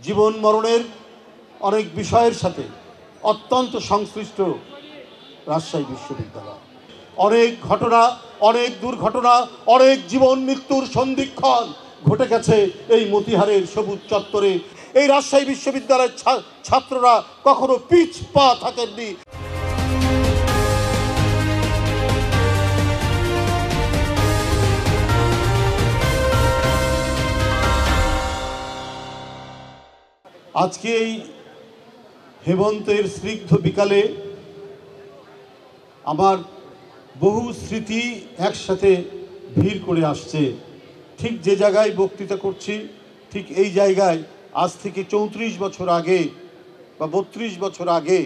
জীবন মরণের অনেক বিষয়ের সাথে অত্যন্ত সংশ্লিষ্ট রাজশাহী বিশ্ববিদ্যালয়। অনেক ঘটনা, অনেক দুর্ঘটনা, অনেক জীবন মৃত্যুর সন্ধিক্ষণ ঘটে গেছে এই মতিহারের সবুজ চত্বরে। এই রাজশাহী বিশ্ববিদ্যালয়ের ছাত্ররা কখনো পিছ পা থাকেননি। আজকে এই হেমন্তের স্নিগ্ধ বিকালে আমার বহু স্মৃতি একসাথে ভিড় করে আসছে। ঠিক যে জায়গায় বক্তৃতা করছি ঠিক এই জায়গায় আজ থেকে 34 বছর আগে বা 32 বছর আগে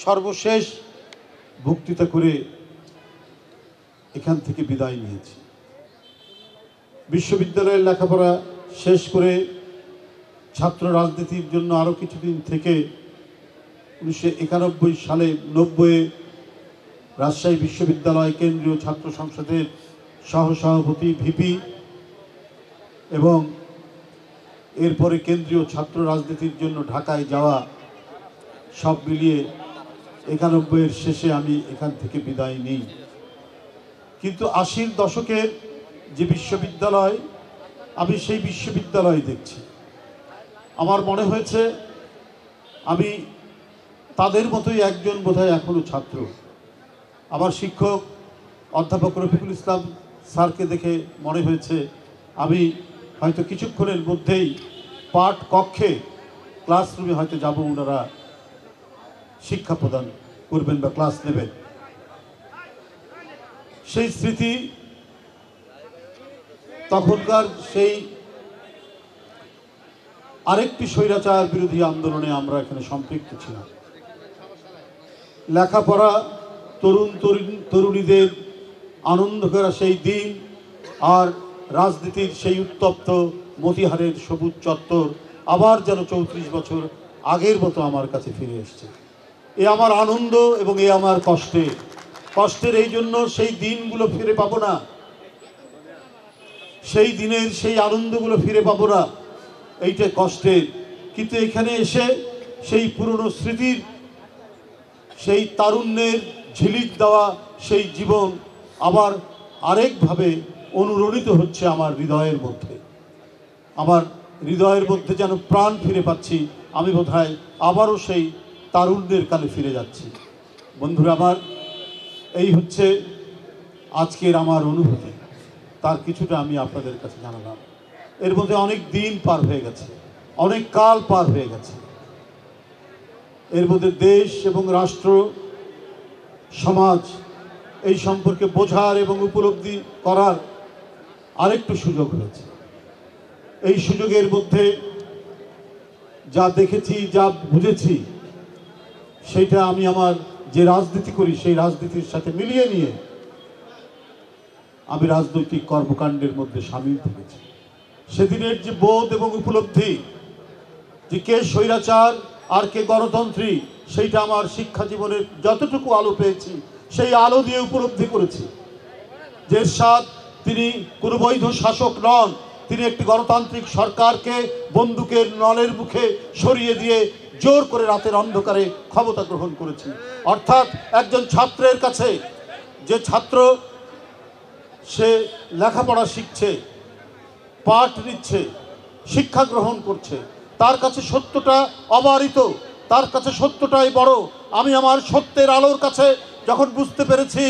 সর্বশেষ বক্তৃতা করে এখান থেকে বিদায় নিয়েছি। বিশ্ববিদ্যালয়ের লেখাপড়া শেষ করে ছাত্র রাজনীতির জন্য আরও কিছুদিন থেকে 1991 সালে 90-এ রাজশাহী বিশ্ববিদ্যালয় কেন্দ্রীয় ছাত্র সংসদের সহসভাপতি ভিপি এবং এরপরে কেন্দ্রীয় ছাত্র রাজনীতির জন্য ঢাকায় যাওয়া, সব মিলিয়ে 91-এর শেষে আমি এখান থেকে বিদায় নিই। কিন্তু 80-র দশকের যে বিশ্ববিদ্যালয়, আমি সেই বিশ্ববিদ্যালয় দেখছি। আমার মনে হয়েছে আমি তাদের মতোই একজন বোধহয় এখনও ছাত্র। আমার শিক্ষক অধ্যাপক রফিকুল ইসলাম স্যারকে দেখে মনে হয়েছে আমি হয়তো কিছুক্ষণের মধ্যেই পাঠ কক্ষে ক্লাসরুমে হয়তো যাব, ওনারা শিক্ষা প্রদান করবেন বা ক্লাস নেবেন। সেই স্মৃতি, তখনকার সেই আরেকটি স্বৈরাচার বিরোধী আন্দোলনে আমরা এখানে সম্পৃক্ত ছিলাম। লেখাপড়া, তরুণীদের আনন্দ করা সেই দিন আর রাজনীতির সেই উত্তপ্ত মতিহারের সবুজ চত্বর আবার যেন 34 বছর আগের মতো আমার কাছে ফিরে এসছে। এ আমার আনন্দ এবং এ আমার কষ্টের এই জন্য সেই দিনগুলো ফিরে পাবো না, সেই দিনের সেই আনন্দগুলো ফিরে পাবো না, এইটা কষ্টের। কিন্তু এখানে এসে সেই পুরনো স্মৃতির, সেই তারুণ্যের ঝিলিক দেওয়া সেই জীবন আবার আরেকভাবে অনুরণিত হচ্ছে আমার হৃদয়ের মধ্যে। আমার হৃদয়ের মধ্যে যেন প্রাণ ফিরে পাচ্ছি। আমি বোধহয় আবারও সেই তারুণ্যের কালে ফিরে যাচ্ছি। বন্ধুরা আমার, এই হচ্ছে আজকের আমার অনুভূতি। তার কিছুটা আমি আপনাদের কাছে জানালাম। এর মধ্যে অনেক দিন পার হয়ে গেছে, অনেক কাল পার হয়ে গেছে। এর মধ্যে দেশ এবং রাষ্ট্র, সমাজ এই সম্পর্কে বোঝার এবং উপলব্ধি করার আরেকটু সুযোগ হয়েছে। এই সুযোগের মধ্যে যা দেখেছি, যা বুঝেছি, সেইটা আমি আমার যে রাজনীতি করি সেই রাজনীতির সাথে মিলিয়ে নিয়ে আমি রাজনৈতিক কর্মকাণ্ডের মধ্যে সামিল থেকেছি। সেদিনের যে বোধ এবং উপলব্ধি যে কে স্বৈরাচার আর কে গণতন্ত্রী, সেইটা আমার শিক্ষা জীবনের যতটুকু আলো পেয়েছি সেই আলো দিয়ে উপলব্ধি করেছি। যে এরশাদ তিনি কোনো বৈধ শাসক নন, তিনি একটি গণতান্ত্রিক সরকারকে বন্দুকের নলের মুখে সরিয়ে দিয়ে জোর করে রাতের অন্ধকারে ক্ষমতা গ্রহণ করেছি। অর্থাৎ একজন ছাত্রের কাছে, যে ছাত্র সে লেখাপড়া শিখছে, পাঠ নিচ্ছে, শিক্ষা গ্রহণ করছে, তার কাছে সত্যটা অবারিত, তার কাছে সত্যটাই বড়। আমি আমার সত্যের আলোর কাছে যখন বুঝতে পেরেছি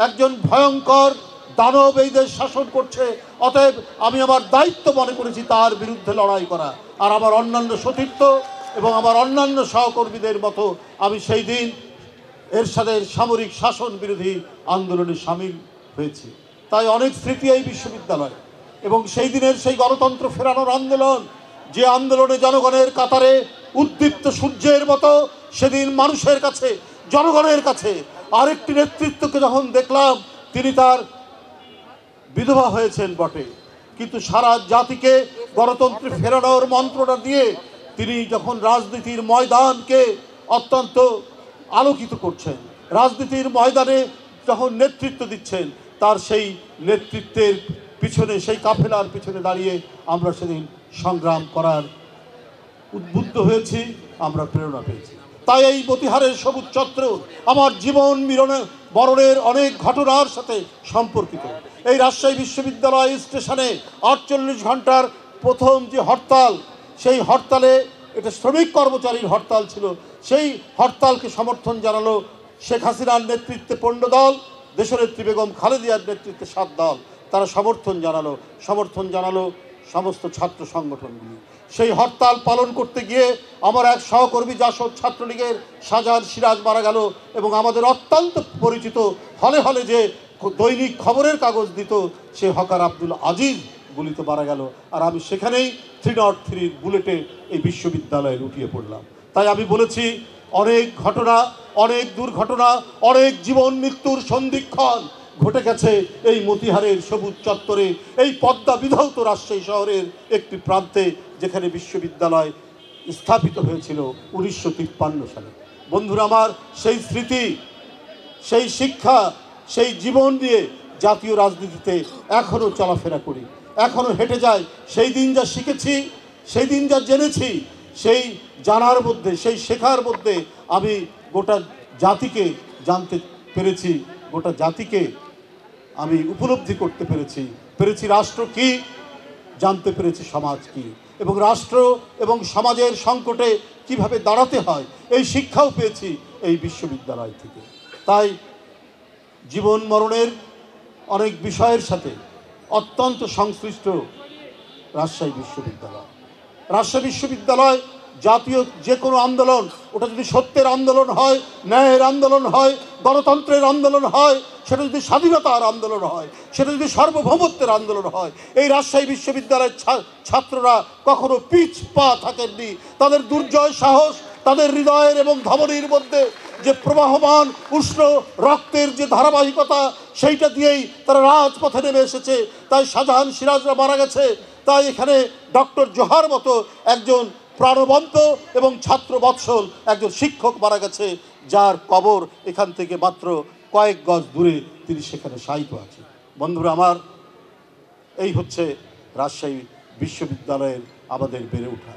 একজন ভয়ঙ্কর দানব এই দেশ শাসন করছে, অতএব আমি আমার দায়িত্ব মনে করেছি তার বিরুদ্ধে লড়াই করা। আর আমার অন্যান্য সতীর্থ এবং আমার অন্যান্য সহকর্মীদের মতো আমি সেই দিন এরশাদের সামরিক শাসন বিরোধী আন্দোলনে সামিল হয়েছি। তাই অনেক স্মৃতি এই বিশ্ববিদ্যালয় এবং সেই দিনের সেই গণতন্ত্র ফেরানোর আন্দোলন, যে আন্দোলনে জনগণের কাতারে উদ্দীপ্ত সূর্যের মতো সেদিন মানুষের কাছে, জনগণের কাছে আরেকটি নেতৃত্বকে যখন দেখলাম, তিনি তার বিধবা হয়েছেন বটে, কিন্তু সারা জাতিকে গণতন্ত্রে ফেরানোর মন্ত্রটা দিয়ে তিনি যখন রাজনীতির ময়দানকে অত্যন্ত আলোকিত করছেন, রাজনীতির ময়দানে যখন নেতৃত্ব দিচ্ছেন, তার সেই নেতৃত্বের পিছনে, সেই কাফেলার পিছনে দাঁড়িয়ে আমরা সেদিন সংগ্রাম করার উদ্বুদ্ধ হয়েছি, আমরা প্রেরণা পেয়েছি। তাই এই মতিহারের সবুজ চত্র আমার জীবন বরণের অনেক ঘটনার সাথে সম্পর্কিত। এই রাজশাহী বিশ্ববিদ্যালয় স্টেশনে 48 ঘন্টার প্রথম যে হরতাল, সেই হরতালে এটা শ্রমিক কর্মচারীর হরতাল ছিল। সেই হরতালকে সমর্থন জানালো শেখ হাসিনার নেতৃত্বে 15 দল, দেশনেত্রী বেগম খালেদিয়ার নেতৃত্বে 7 দল। তারা সমর্থন জানালো সমস্ত ছাত্র সংগঠনগুলি। সেই হরতাল পালন করতে গিয়ে আমার এক সহকর্মী জাসদ ছাত্রলীগের শাহজাহান সিরাজ মারা গেল, এবং আমাদের অত্যন্ত পরিচিত হলে হলে যে দৈনিক খবরের কাগজ দিত সে হকার আব্দুল আজিজ গুলিতে মারা গেল। আর আমি সেখানেই 303 বুলেটে এই বিশ্ববিদ্যালয়ে লুটিয়ে পড়লাম। তাই আমি বলেছি, অনেক ঘটনা, অনেক দুর্ঘটনা, অনেক জীবন মৃত্যুর সন্ধিক্ষণ ঘটে গেছে এই মতিহারের সবুজ চত্বরে, এই পদ্মা বিধৌত রাজশাহী শহরের একটি প্রান্তে, যেখানে বিশ্ববিদ্যালয় স্থাপিত হয়েছিল 1953 সালে। বন্ধুরা আমার, সেই স্মৃতি, সেই শিক্ষা, সেই জীবন নিয়ে জাতীয় রাজনীতিতে এখনও চলাফেরা করি, এখনও হেঁটে যাই। সেই দিন যা শিখেছি, সেই দিন যা জেনেছি, সেই জানার মধ্যে, সেই শেখার মধ্যে আমি গোটা জাতিকে জানতে পেরেছি, গোটা জাতিকে আমি উপলব্ধি করতে পেরেছি রাষ্ট্র কি, জানতে পেরেছি সমাজ কি, এবং রাষ্ট্র এবং সমাজের সংকটে কিভাবে দাঁড়াতে হয় এই শিক্ষাও পেয়েছি এই বিশ্ববিদ্যালয় থেকে। তাই জীবন মরণের অনেক বিষয়ের সাথে অত্যন্ত সংশ্লিষ্ট রাজশাহী বিশ্ববিদ্যালয়। জাতীয় যে কোনো আন্দোলন, ওটা যদি সত্যের আন্দোলন হয়, ন্যায়ের আন্দোলন হয়, গণতন্ত্রের আন্দোলন হয়, সেটা যদি স্বাধীনতার আন্দোলন হয়, সেটা যদি সার্বভৌমত্বের আন্দোলন হয়, এই রাজশাহী বিশ্ববিদ্যালয়ের ছাত্ররা কখনো পিছ পা থাকেননি। তাদের দুর্জয় সাহস, তাদের হৃদয়ের এবং ধমনীর মধ্যে যে প্রবাহমান উষ্ণ রক্তের যে ধারাবাহিকতা, সেইটা দিয়েই তারা রাজপথে নেমে এসেছে। তাই শাহজাহান সিরাজরা মারা গেছে, তাই এখানে ডক্টর জোহার মতো একজন প্রাণবন্ত এবং ছাত্র বৎসল একজন শিক্ষক মারা গেছে, যার কবর এখান থেকে মাত্র কয়েক গজ দূরে, তিনি সেখানে শায়িত আছেন। বন্ধুরা আমার, এই হচ্ছে রাজশাহী বিশ্ববিদ্যালয়ের আমাদের বেড়ে ওঠা।